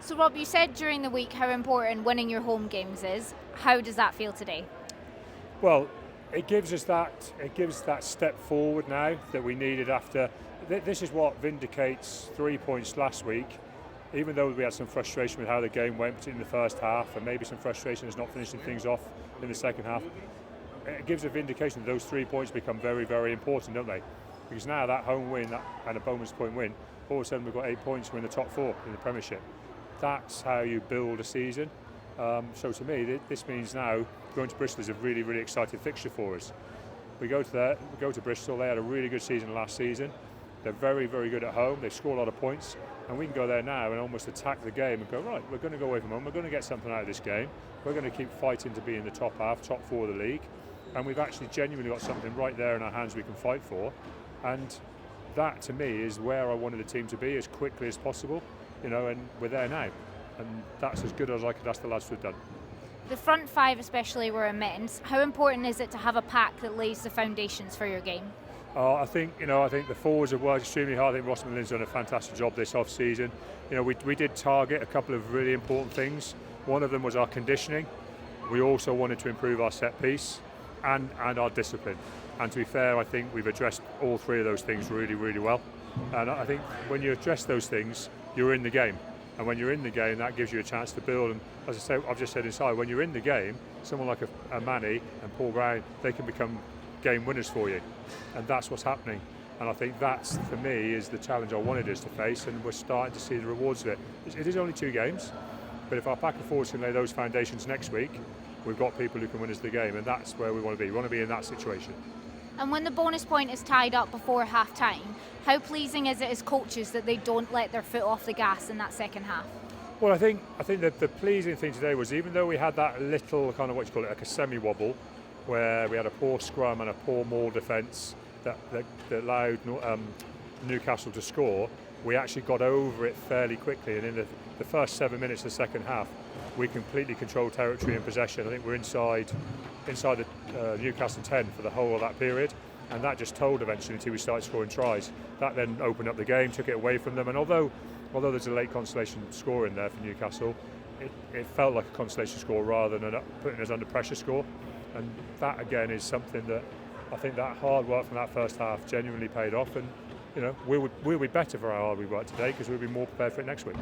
So Rob, you said during the week how important winning your home games is. How does that feel today? Well, it gives that step forward now that we needed after. This is what vindicates 3 points last week, even though we had some frustration with how the game went, particularly in the first half, and maybe some frustration as not finishing things off in the second half. It gives a vindication that those 3 points become very, very important, don't they? Because now that home win and a bonus point win, all of a sudden we've got 8 points, we're in the top 4 in the Premiership. That's how you build a season. So to me, this means now going to Bristol is a really, really exciting fixture for us. We go to Bristol. They had a really good season last season. They're very, very good at home. They score a lot of points, and we can go there now and almost attack the game and go, right, we're going to go away from home. We're going to get something out of this game. We're going to keep fighting to be in the top half, top 4 of the league, and we've actually genuinely got something right there in our hands we can fight for. And that, to me, is where I wanted the team to be as quickly as possible, and we're there now. And that's as good as I could ask the lads to have done. The front five especially were immense. How important is it to have a pack that lays the foundations for your game? I think the forwards have worked extremely hard. I think Ross McLean's done a fantastic job this off-season. We did target a couple of really important things. One of them was our conditioning. We also wanted to improve our set piece and our discipline. And to be fair, I think we've addressed all 3 of those things really, really well. And I think when you address those things, you're in the game. And when you're in the game, that gives you a chance to build. And as I say, I've just said inside, when you're in the game, someone like a Manny and Paul Brown, they can become game winners for you. And that's what's happening. And I think that's, for me, is the challenge I wanted us to face, and we're starting to see the rewards of it. It is only 2 games, but if our pack of forwards can lay those foundations next week, we've got people who can win us the game, and that's where we want to be. We want to be in that situation. And when the bonus point is tied up before half-time, how pleasing is it as coaches that they don't let their foot off the gas in that second half? Well, I think that the pleasing thing today was, even though we had that little kind of, like a semi-wobble, where we had a poor scrum and a poor maul defence that allowed Newcastle to score, we actually got over it fairly quickly. And in the first 7 minutes of the second half, we completely controlled territory and possession. I think we're inside the Newcastle 10 for the whole of that period, and that just told eventually until we started scoring tries. That then opened up the game, took it away from them, and although there's a late consolation score in there for Newcastle, it felt like a consolation score rather than putting us under pressure score. And that again is something that I think that hard work from that first half genuinely paid off, and we'll be better for how hard we worked today, because we'll be more prepared for it next week.